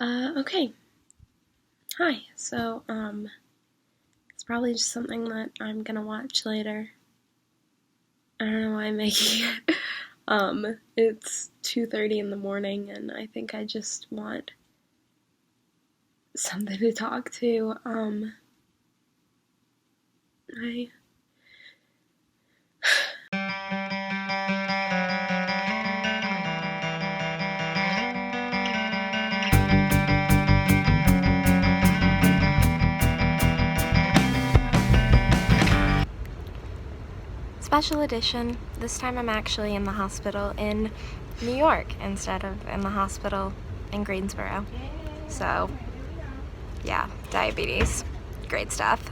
Okay. Hi. It's probably just something that I'm gonna watch later. I don't know why I'm making it. It's 2:30 in the morning, and I think I just want something to talk to. I Special edition. This time I'm actually in the hospital in New York instead of in the hospital in Greensboro. So, yeah, diabetes. Great stuff.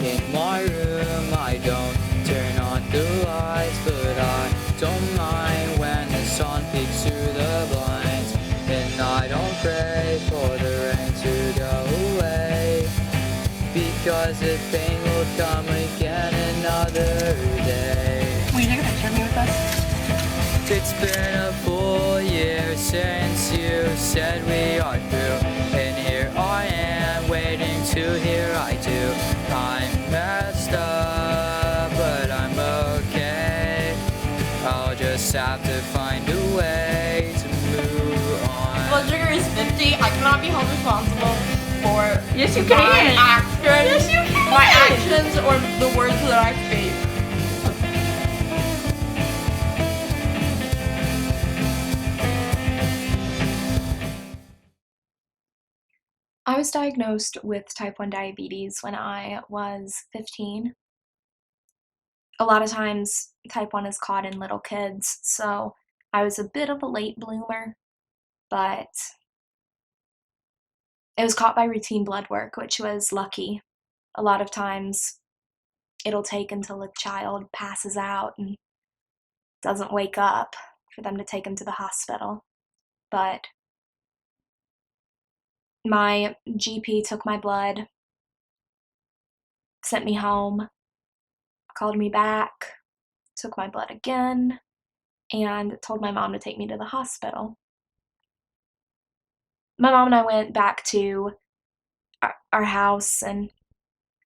In my room I don't turn on the lights, but I don't mind when the sun peeks through the blinds. And I don't pray for the rain to go away, because the pain will come again another day. Will you take a picture of me with us? It's been a full year since you said we are through, and here I am waiting to hear I do. I'm messed up, but I'm okay. I'll just have to find a way to move on. Blood sugar is 50. I cannot be held responsible for Yes, you my can. actions. Yes, you can. My actions or the words that I speak. I was diagnosed with type 1 diabetes when I was 15. A lot of times, type 1 is caught in little kids, so I was a bit of a late bloomer, but it was caught by routine blood work, which was lucky. A lot of times, it'll take until a child passes out and doesn't wake up for them to take him to the hospital. But my GP took my blood, sent me home, called me back, took my blood again, and told my mom to take me to the hospital. My mom and I went back to our house, and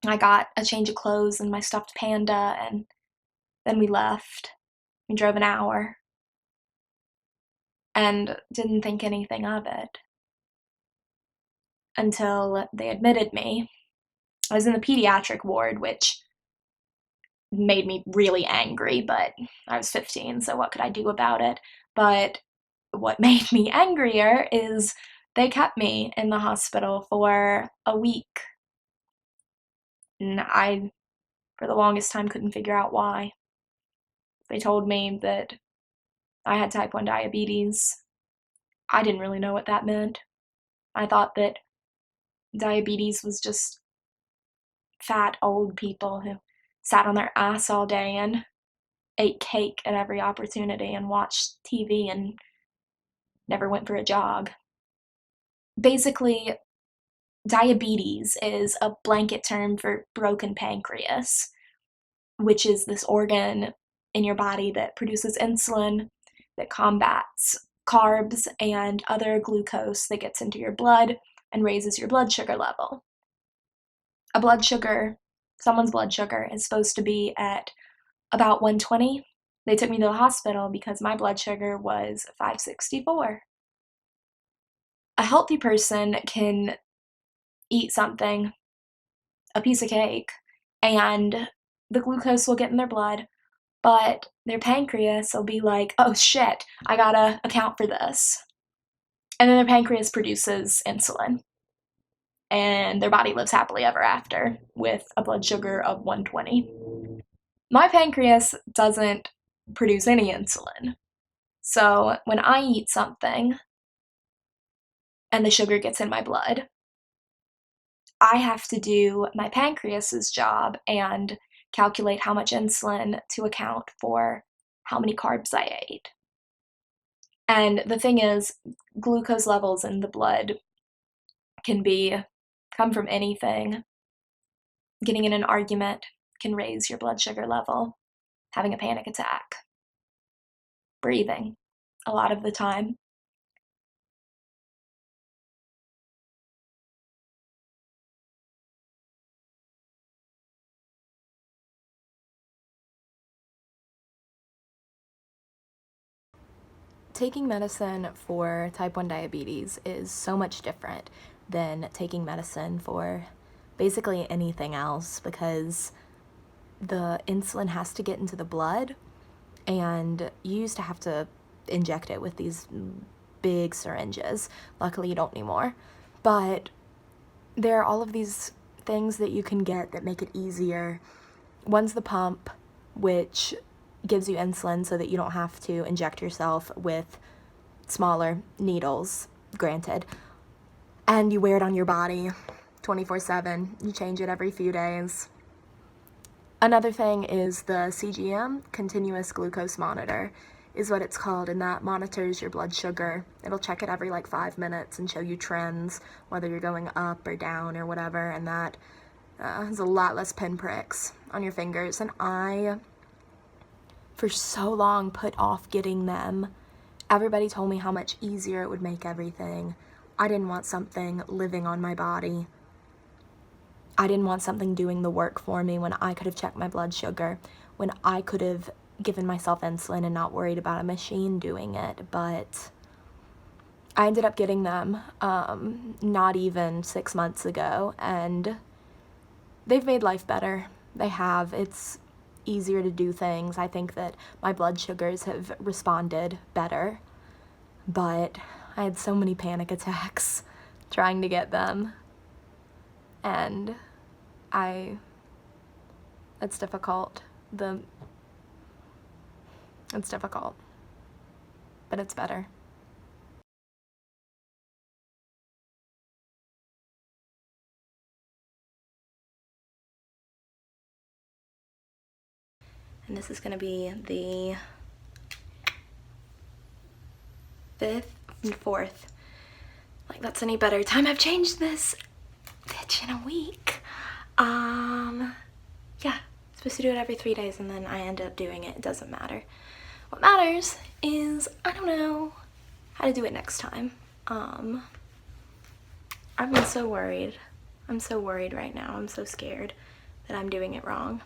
I got a change of clothes and my stuffed panda, and then we left. We drove an hour and didn't think anything of it until they admitted me. I was in the pediatric ward, which made me really angry, but I was 15, so what could I do about it? But what made me angrier is they kept me in the hospital for a week. And I, for the longest time, couldn't figure out why. They told me that I had type 1 diabetes. I didn't really know what that meant. I thought that diabetes was just fat old people who sat on their ass all day and ate cake at every opportunity and watched TV and never went for a jog. Basically, diabetes is a blanket term for broken pancreas, which is this organ in your body that produces insulin, that combats carbs and other glucose that gets into your blood and raises your blood sugar level. Someone's blood sugar is supposed to be at about 120. They took me to the hospital because my blood sugar was 564. A healthy person can eat something, a piece of cake, and the glucose will get in their blood, but their pancreas will be like, oh shit, I gotta account for this. And then their pancreas produces insulin, and their body lives happily ever after with a blood sugar of 120. My pancreas doesn't produce any insulin. So when I eat something, and the sugar gets in my blood. I have to do my pancreas's job and calculate how much insulin to account for how many carbs I ate. And the thing is, glucose levels in the blood can come from anything. Getting in an argument can raise your blood sugar level. Having a panic attack. Breathing, a lot of the time. Taking medicine for type 1 diabetes is so much different than taking medicine for basically anything else, because the insulin has to get into the blood, and you used to have to inject it with these big syringes. Luckily, you don't anymore. But there are all of these things that you can get that make it easier. One's the pump, which gives you insulin so that you don't have to inject yourself with smaller needles, granted. And you wear it on your body 24/7. You change it every few days. Another thing is the CGM, continuous glucose monitor, is what it's called, and that monitors your blood sugar. It'll check it every like 5 minutes and show you trends, whether you're going up or down or whatever, and that has a lot less pinpricks on your fingers. And I, for so long, put off getting them. Everybody told me how much easier it would make everything. I didn't want something living on my body. I didn't want something doing the work for me when I could have checked my blood sugar, when I could have given myself insulin and not worried about a machine doing it. But I ended up getting them not even 6 months ago, and they've made life better. They have. It's easier to do things. I think that my blood sugars have responded better, but I had so many panic attacks trying to get them, and it's difficult. It's difficult, but it's better. And this is going to be the 5th and 4th. Like that's any better time I've changed this bitch in a week. Yeah, supposed to do it every 3 days, and then I end up doing it. It doesn't matter. What matters is I don't know how to do it next time. I've been so worried. I'm so worried right now. I'm so scared that I'm doing it wrong.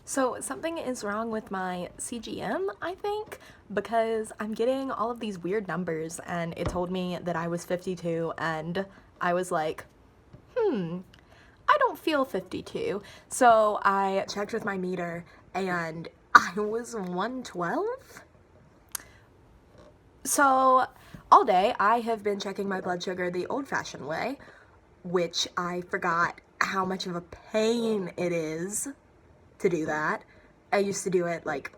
So something is wrong with my CGM, I think, because I'm getting all of these weird numbers, and it told me that I was 52, and I was like, I don't feel 52. So I checked with my meter, and I was 112. So all day I have been checking my blood sugar the old-fashioned way, which I forgot how much of a pain it is to do that. I used to do it like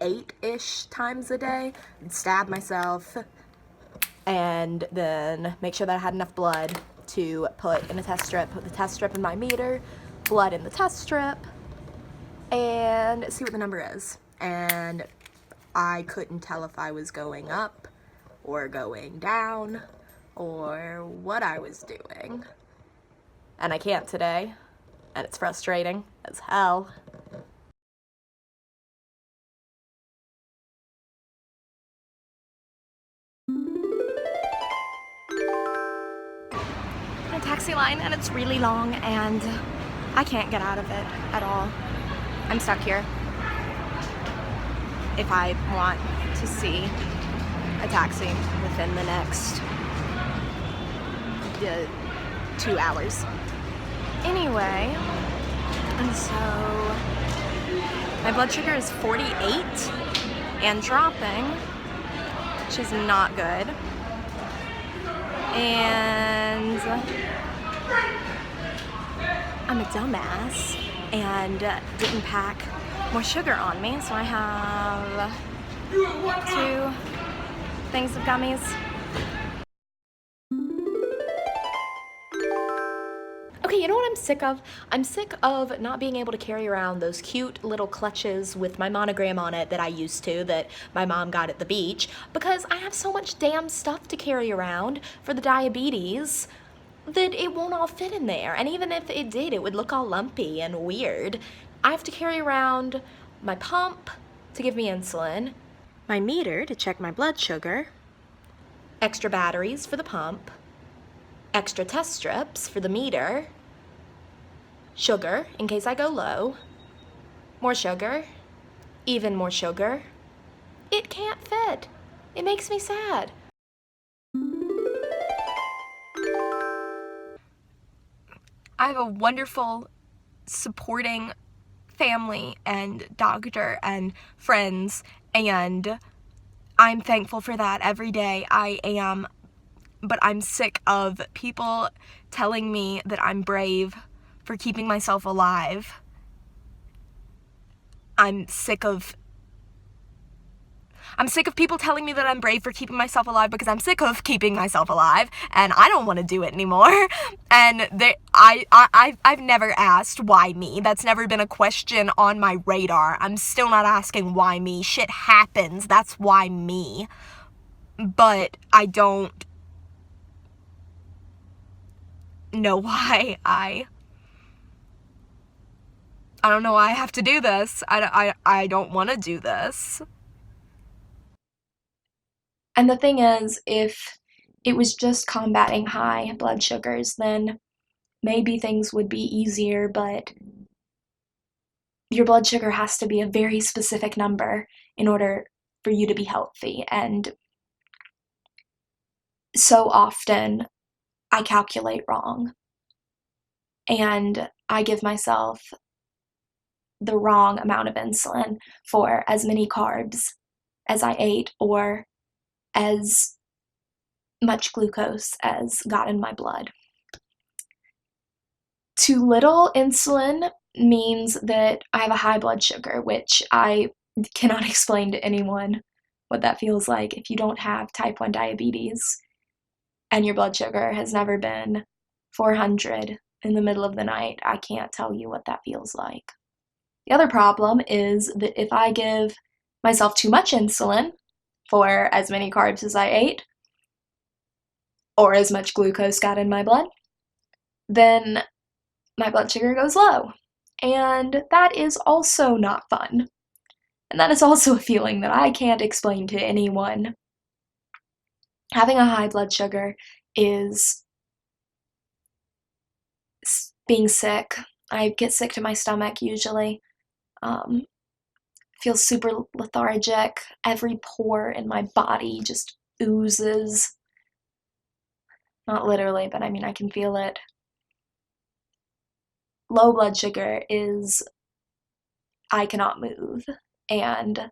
8-ish times a day, and stab myself, and then make sure that I had enough blood to put in a test strip, put the test strip in my meter, blood in the test strip, and see what the number is. And I couldn't tell if I was going up or going down or what I was doing. And I can't today, and it's frustrating as hell. A taxi line, and it's really long, and I can't get out of it at all. I'm stuck here. If I want to see a taxi within the next 2 hours. Anyway, and so my blood sugar is 48 and dropping, which is not good. And I'm a dumbass and didn't pack more sugar on me, so I have 2 things of gummies sick of? I'm sick of not being able to carry around those cute little clutches with my monogram on it that I used to, that my mom got at the beach, because I have so much damn stuff to carry around for the diabetes that it won't all fit in there. And even if it did, it would look all lumpy and weird. I have to carry around my pump to give me insulin, my meter to check my blood sugar, extra batteries for the pump, extra test strips for the meter, sugar in case I go low, more sugar, even more sugar. It can't fit. It makes me sad. I have a wonderful, supporting family and doctor and friends, and I'm thankful for that every day. I am, but I'm sick of people telling me that I'm brave for keeping myself alive. I'm sick of people telling me that I'm brave for keeping myself alive, because I'm sick of keeping myself alive, and I don't want to do it anymore. And I've never asked why me. That's never been a question on my radar. I'm still not asking why me. Shit happens. That's why me. But I don't know why I don't know why I have to do this. I don't want to do this. And the thing is, if it was just combating high blood sugars, then maybe things would be easier, but your blood sugar has to be a very specific number in order for you to be healthy. And so often I calculate wrong, and I give myself the wrong amount of insulin for as many carbs as I ate, or as much glucose as got in my blood. Too little insulin means that I have a high blood sugar, which I cannot explain to anyone what that feels like. If you don't have type 1 diabetes and your blood sugar has never been 400 in the middle of the night, I can't tell you what that feels like. The other problem is that if I give myself too much insulin for as many carbs as I ate, or as much glucose got in my blood, then my blood sugar goes low. And that is also not fun. And that is also a feeling that I can't explain to anyone. Having a high blood sugar is being sick. I get sick to my stomach usually. Feel super lethargic. Every pore in my body just oozes. Not literally, but I mean, I can feel it. Low blood sugar is I cannot move, and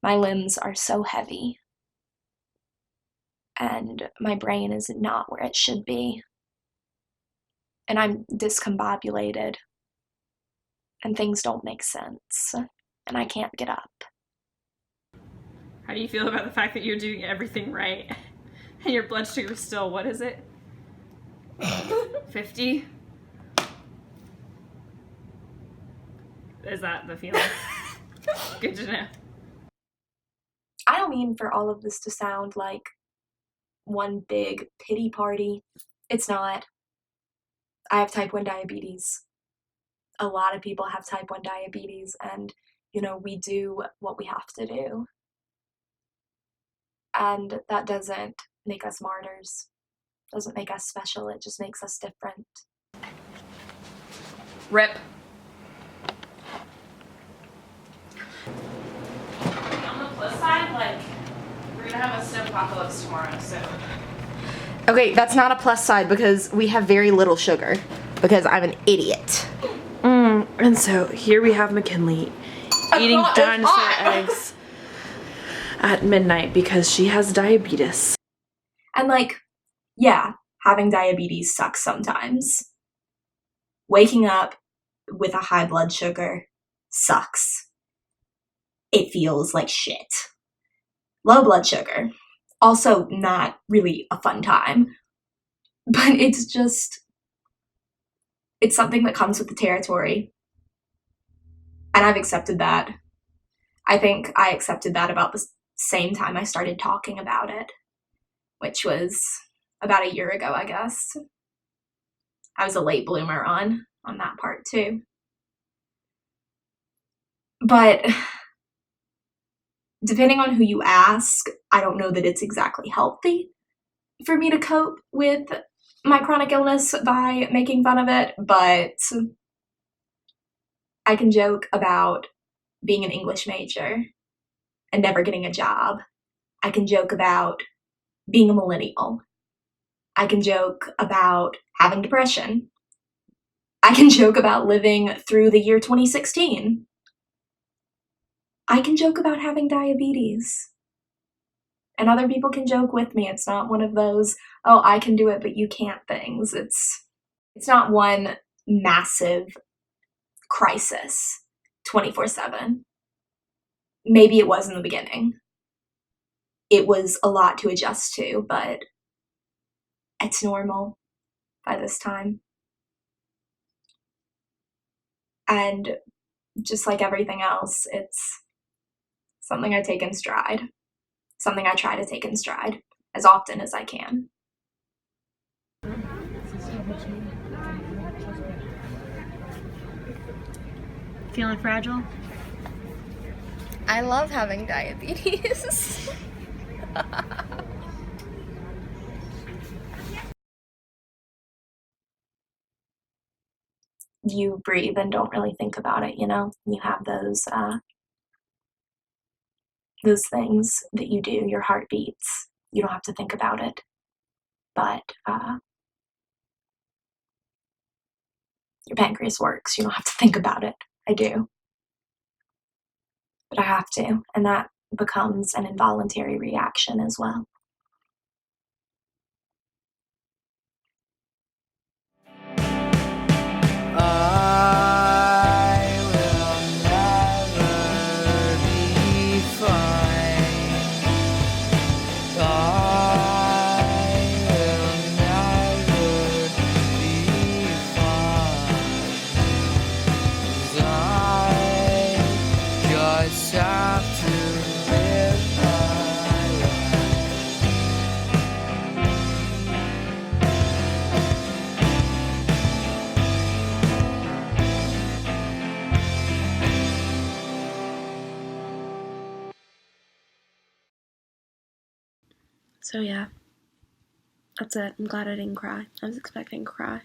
my limbs are so heavy, and my brain is not where it should be, and I'm discombobulated, and things don't make sense, and I can't get up. How do you feel about the fact that you're doing everything right and your blood sugar is still, what is it? 50? Is that the feeling? Good to know. I don't mean for all of this to sound like one big pity party. It's not. I have type 1 diabetes. A lot of people have type 1 diabetes, and, we do what we have to do. And that doesn't make us martyrs. Doesn't make us special. It just makes us different. Rip. On the plus side, we're gonna have a snowpocalypse tomorrow, so. Okay, that's not a plus side because we have very little sugar because I'm an idiot. And so here we have McKinley eating dinosaur eggs at midnight because she has diabetes. And yeah, having diabetes sucks sometimes. Waking up with a high blood sugar sucks. It feels like shit. Low blood sugar, also not really a fun time. But it's just, It's something that comes with the territory. And I've accepted that. I think I accepted that about the same time I started talking about it, which was about a year ago, I guess. I was a late bloomer on that part too. But depending on who you ask, I don't know that it's exactly healthy for me to cope with my chronic illness by making fun of it, but I can joke about being an English major and never getting a job. I can joke about being a millennial. I can joke about having depression. I can joke about living through the year 2016. I can joke about having diabetes. And other people can joke with me. It's not one of those, oh, I can do it, but you can't things. It's not one massive crisis 24/7. Maybe it was in the beginning. It was a lot to adjust to, but it's normal by this time. And just like everything else, it's something I take in stride. Something I try to take in stride as often as I can. Feeling fragile? I love having diabetes. You breathe and don't really think about it, you know? You have those things that you do, your heart beats. You don't have to think about it. But your pancreas works. You don't have to think about it. I do. But I have to. And that becomes an involuntary reaction as well. I will never be fine. I will never be fine. 'Cause I just have to live my life. So yeah, that's it. I'm glad I didn't cry. I was expecting to cry.